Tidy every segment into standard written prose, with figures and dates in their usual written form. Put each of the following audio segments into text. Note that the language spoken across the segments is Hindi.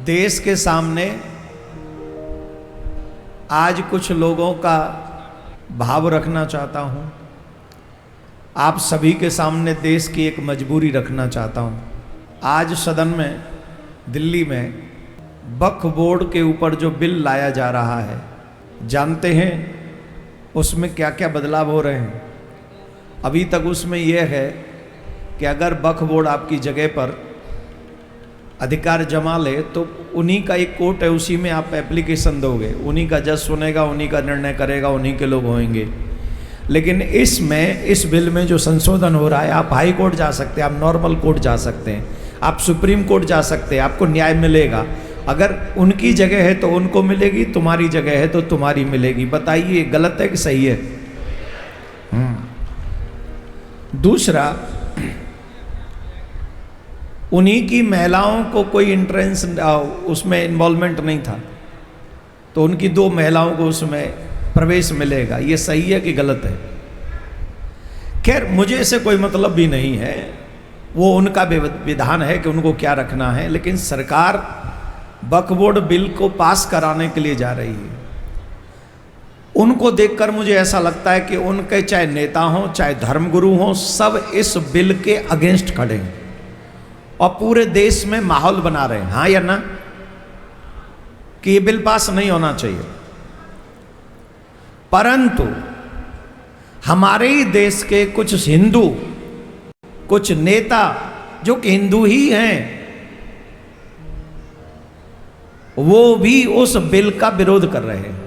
देश के सामने आज कुछ लोगों का भाव रखना चाहता हूँ। आप सभी के सामने देश की एक मजबूरी रखना चाहता हूँ। आज सदन में दिल्ली में वक्फ बोर्ड के ऊपर जो बिल लाया जा रहा है, जानते हैं उसमें क्या क्या बदलाव हो रहे हैं। अभी तक उसमें यह है कि अगर वक्फ बोर्ड आपकी जगह पर अधिकार जमा ले तो उन्हीं का एक कोर्ट है, उसी में आप एप्लीकेशन दोगे, उन्हीं का जज सुनेगा, उन्हीं का निर्णय करेगा, उन्हीं के लोग होंगे। लेकिन इसमें इस बिल में जो संशोधन हो रहा है, आप हाई कोर्ट जा सकते हैं, आप नॉर्मल कोर्ट जा सकते हैं, आप सुप्रीम कोर्ट जा सकते हैं, आपको न्याय मिलेगा। अगर उनकी जगह है तो उनको मिलेगी, तुम्हारी जगह है तो तुम्हारी मिलेगी। बताइए गलत है कि सही है? दूसरा, उन्हीं की महिलाओं को कोई इंट्रेंस उसमें इन्वॉल्वमेंट नहीं था, तो उनकी 2 महिलाओं को उसमें प्रवेश मिलेगा। ये सही है कि गलत है? खैर मुझे इससे कोई मतलब भी नहीं है, वो उनका विधान है कि उनको क्या रखना है। लेकिन सरकार वक्फ बोर्ड बिल को पास कराने के लिए जा रही है। उनको देखकर मुझे ऐसा लगता है कि उनके चाहे नेता हों चाहे धर्मगुरु हों, सब इस बिल के अगेंस्ट खड़े हैं और पूरे देश में माहौल बना रहे हैं, हाँ या ना, कि ये बिल पास नहीं होना चाहिए। परंतु हमारे ही देश के कुछ हिंदू, कुछ नेता जो कि हिंदू ही हैं, वो भी उस बिल का विरोध कर रहे हैं,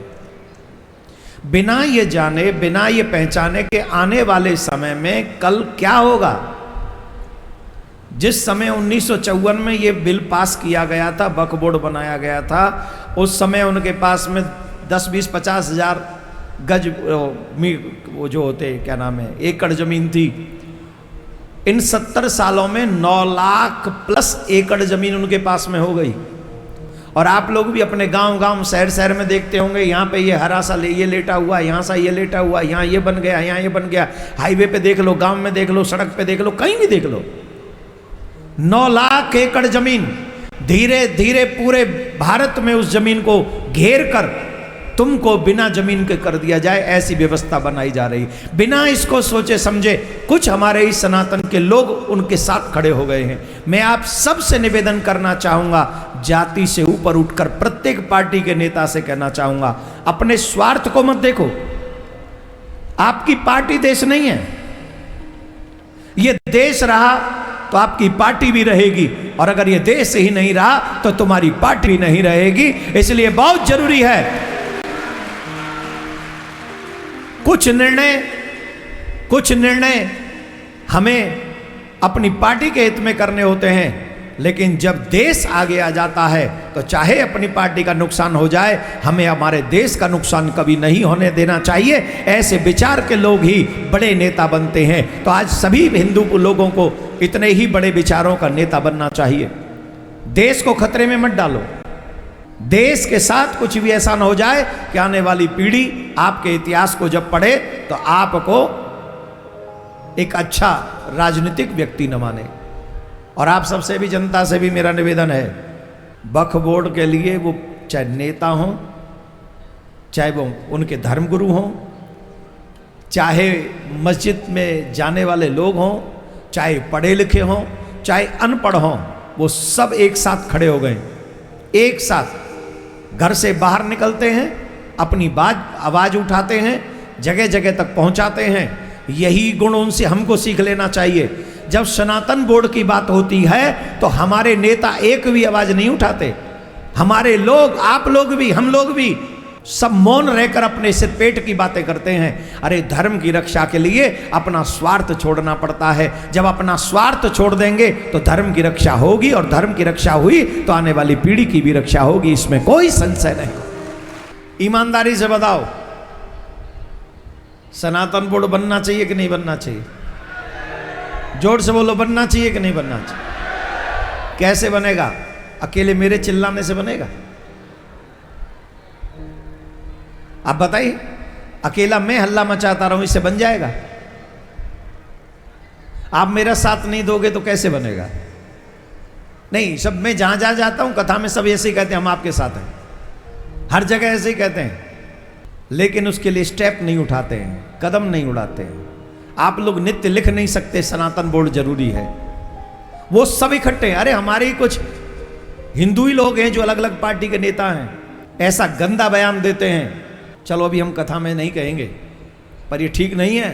बिना ये जाने, बिना ये पहचाने कि आने वाले समय में कल क्या होगा। जिस समय 1954 में ये बिल पास किया गया था, वक्फ बोर्ड बनाया गया था, उस समय उनके पास में 10, 20, 50 हजार गज वो जो होते क्या नाम है एकड़ जमीन थी। इन 70 सालों में 9 लाख प्लस एकड़ जमीन उनके पास में हो गई। और आप लोग भी अपने गांव शहर शहर में देखते होंगे, यहाँ पे ये हरा सा ये लेटा हुआ, यहाँ सा ये लेटा हुआ, यहाँ ये बन गया, यहाँ ये बन गया। हाईवे पे देख लो, गांव में देख लो, सड़क पे देख लो, कहीं भी देख लो, 9 लाख एकड़ जमीन धीरे धीरे पूरे भारत में उस जमीन को घेर कर तुमको बिना जमीन के कर दिया जाए, ऐसी व्यवस्था बनाई जा रही। बिना इसको सोचे समझे कुछ हमारे ही सनातन के लोग उनके साथ खड़े हो गए हैं। मैं आप सबसे निवेदन करना चाहूंगा, जाति से ऊपर उठकर प्रत्येक पार्टी के नेता से कहना चाहूंगा, अपने स्वार्थ को मत देखो। आपकी पार्टी देश नहीं है, ये देश रहा तो आपकी पार्टी भी रहेगी, और अगर ये देश ही नहीं रहा तो तुम्हारी पार्टी भी नहीं रहेगी। इसलिए बहुत जरूरी है कुछ निर्णय हमें अपनी पार्टी के हित में करने होते हैं, लेकिन जब देश आगे आ जाता है तो चाहे अपनी पार्टी का नुकसान हो जाए, हमें हमारे देश का नुकसान कभी नहीं होने देना चाहिए। ऐसे विचार के लोग ही बड़े नेता बनते हैं। तो आज सभी हिंदू लोगों को इतने ही बड़े विचारों का नेता बनना चाहिए। देश को खतरे में मत डालो। देश के साथ कुछ भी ऐसा न हो जाए कि आने वाली पीढ़ी आपके इतिहास को जब पढ़े तो आपको एक अच्छा राजनीतिक व्यक्ति न माने। और आप सबसे भी, जनता से भी मेरा निवेदन है, वक्फ बोर्ड के लिए वो चाहे नेता हों, चाहे वो उनके धर्मगुरु हों, चाहे मस्जिद में जाने वाले लोग हों, चाहे पढ़े लिखे हों, चाहे अनपढ़ हों, वो सब एक साथ खड़े हो गए। एक साथ घर से बाहर निकलते हैं, अपनी आवाज उठाते हैं, जगह जगह तक पहुंचाते हैं। यही गुण उनसे हमको सीख लेना चाहिए। जब सनातन बोर्ड की बात होती है तो हमारे नेता एक भी आवाज नहीं उठाते। हमारे लोग, आप लोग भी, हम लोग भी सब मौन रहकर अपने सिर पेट की बातें करते हैं। अरे धर्म की रक्षा के लिए अपना स्वार्थ छोड़ना पड़ता है। जब अपना स्वार्थ छोड़ देंगे तो धर्म की रक्षा होगी, और धर्म की रक्षा हुई तो आने वाली पीढ़ी की भी रक्षा होगी, इसमें कोई संशय नहीं। ईमानदारी से बताओ, सनातन बोर्ड बनना चाहिए कि नहीं बनना चाहिए? जोर से बोलो, बनना चाहिए कि नहीं बनना चाहिए? कैसे बनेगा? अकेले मेरे चिल्लाने से बनेगा? आप बताइए, अकेला मैं हल्ला मचाता रहूं इससे बन जाएगा? आप मेरा साथ नहीं दोगे तो कैसे बनेगा? नहीं, सब मैं जहां जहां जाता हूं कथा में सब ऐसे ही कहते हैं हम आपके साथ हैं, हर जगह ऐसे ही कहते हैं, लेकिन उसके लिए स्टेप नहीं उठाते हैं, कदम नहीं उड़ाते हैं। आप लोग नित्य लिख नहीं सकते सनातन बोर्ड जरूरी है, वो सब इकट्ठे। अरे हमारे ही कुछ हिंदू ही लोग हैं जो अलग अलग पार्टी के नेता हैं, ऐसा गंदा बयान देते हैं। चलो अभी हम कथा में नहीं कहेंगे, पर ये ठीक नहीं है।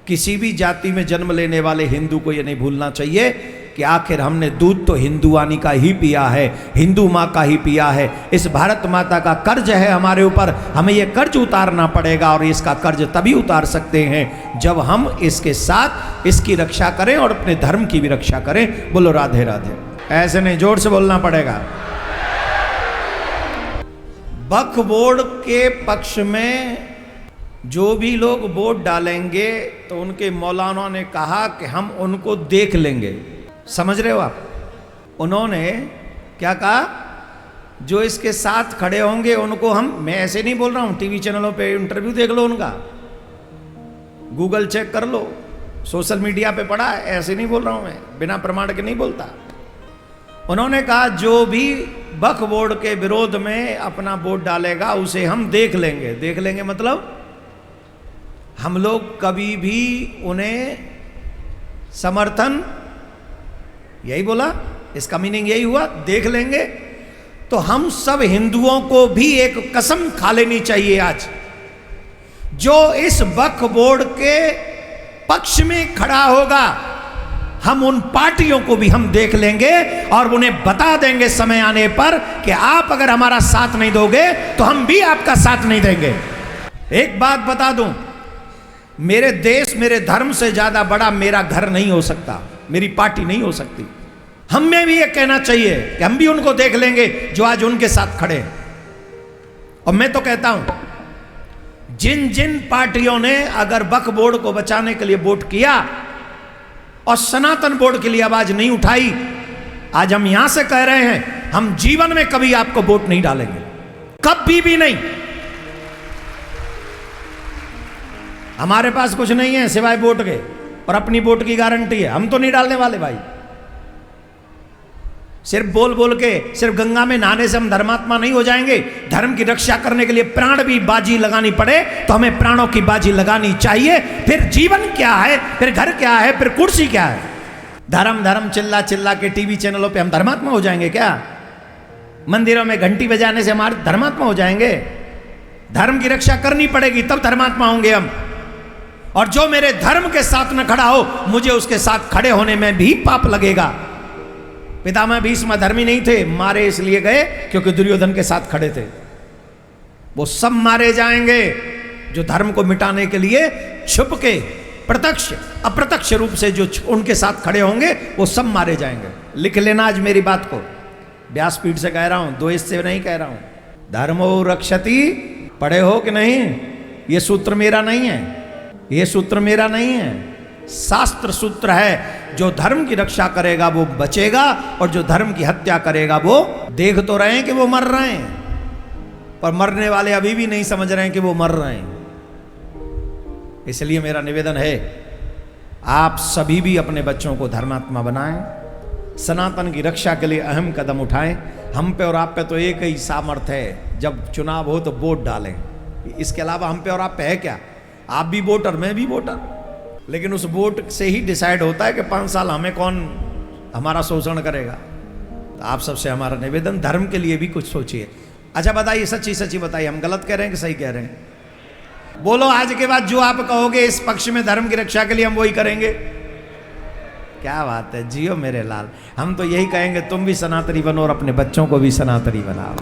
किसी भी जाति में जन्म लेने वाले हिंदू को ये नहीं भूलना चाहिए कि आखिर हमने दूध तो हिंदुआनी का ही पिया है, हिंदू माँ का ही पिया है। इस भारत माता का कर्ज है हमारे ऊपर, हमें ये कर्ज उतारना पड़ेगा, और इसका कर्ज तभी उतार सकते हैं जब हम इसके साथ इसकी रक्षा करें और अपने धर्म की भी रक्षा करें। बोलो राधे राधे। ऐसे नहीं, जोर से बोलना पड़ेगा। वक्फ बोर्ड के पक्ष में जो भी लोग वोट डालेंगे तो उनके मौलाना ने कहा कि हम उनको देख लेंगे। समझ रहे हो आप? उन्होंने क्या कहा? जो इसके साथ खड़े होंगे उनको हम, मैं ऐसे नहीं बोल रहा हूं, टीवी चैनलों पे इंटरव्यू देख लो उनका, गूगल चेक कर लो, सोशल मीडिया पे पड़ा है, ऐसे नहीं बोल रहा हूं मैं, बिना प्रमाण के नहीं बोलता। उन्होंने कहा जो भी वक्फ बोर्ड के विरोध में अपना वोट डालेगा उसे हम देख लेंगे। देख लेंगे मतलब हम लोग कभी भी उन्हें समर्थन, यही बोला, इसका मीनिंग यही हुआ, देख लेंगे। तो हम सब हिंदुओं को भी एक कसम खा लेनी चाहिए आज, जो इस वक्फ बोर्ड के पक्ष में खड़ा होगा, हम उन पार्टियों को भी हम देख लेंगे और उन्हें बता देंगे समय आने पर कि आप अगर हमारा साथ नहीं दोगे तो हम भी आपका साथ नहीं देंगे। एक बात बता दूं, मेरे देश मेरे धर्म से ज्यादा बड़ा मेरा घर नहीं हो सकता, मेरी पार्टी नहीं हो सकती। हमें भी ये कहना चाहिए कि हम भी उनको देख लेंगे जो आज उनके साथ खड़े हैं। और मैं तो कहता हूं जिन जिन पार्टियों ने अगर वक्फ बोर्ड को बचाने के लिए वोट किया और सनातन बोर्ड के लिए आवाज नहीं उठाई, आज हम यहां से कह रहे हैं हम जीवन में कभी आपको वोट नहीं डालेंगे, कभी भी नहीं। हमारे पास कुछ नहीं है सिवाय वोट के, और अपनी वोट की गारंटी है, हम तो नहीं डालने वाले भाई। सिर्फ बोल बोल के, सिर्फ गंगा में नहाने से हम धर्मात्मा नहीं हो जाएंगे। धर्म की रक्षा करने के लिए प्राण भी बाजी लगानी पड़े तो हमें प्राणों की बाजी लगानी चाहिए। फिर जीवन क्या है, फिर घर क्या है, फिर कुर्सी क्या है? धर्म धर्म चिल्ला चिल्ला के टीवी चैनलों पे हम धर्मात्मा हो जाएंगे क्या? मंदिरों में घंटी बजाने से हमारे धर्मात्मा हो जाएंगे? धर्म की रक्षा करनी पड़ेगी तब धर्मात्मा होंगे हम। और जो मेरे धर्म के साथ न खड़ा हो, मुझे उसके साथ खड़े होने में भी पाप लगेगा। पितामह भीष्म धर्मी नहीं थे, मारे इसलिए गए क्योंकि दुर्योधन के साथ खड़े थे। वो सब मारे जाएंगे जो धर्म को मिटाने के लिए छुप के प्रत्यक्ष अप्रत्यक्ष रूप से जो उनके साथ खड़े होंगे वो सब मारे जाएंगे। लिख लेना आज मेरी बात को, व्यासपीठ से कह रहा हूं, द्वेष से नहीं कह रहा हूं। धर्मो रक्षति, पढ़े हो कि नहीं? ये सूत्र मेरा नहीं है, ये सूत्र मेरा नहीं है, शास्त्र सूत्र है। जो धर्म की रक्षा करेगा वो बचेगा, और जो धर्म की हत्या करेगा वो, देख तो रहे हैं कि वो मर रहे हैं, पर मरने वाले अभी भी नहीं समझ रहे हैं कि वो मर रहे हैं। इसलिए मेरा निवेदन है आप सभी भी अपने बच्चों को धर्मात्मा बनाएं, सनातन की रक्षा के लिए अहम कदम उठाएं। हम पे और आप पे तो एक ही सामर्थ्य है, जब चुनाव हो तो वोट डालें। इसके अलावा हम पे और आप पे है क्या? आप भी वोटर, मैं भी वोटर, लेकिन उस वोट से ही डिसाइड होता है कि 5 साल हमें कौन हमारा शोषण करेगा। तो आप सबसे हमारा निवेदन, धर्म के लिए भी कुछ सोचिए। अच्छा बताइए, सच्ची सच्ची बताइए, हम गलत कह रहे हैं कि सही कह रहे हैं? बोलो, आज के बाद जो आप कहोगे इस पक्ष में धर्म की रक्षा के लिए हम वही करेंगे। क्या बात है, जियो मेरे लाल। हम तो यही कहेंगे तुम भी सनातनी बनो और अपने बच्चों को भी सनातनी बनाओ।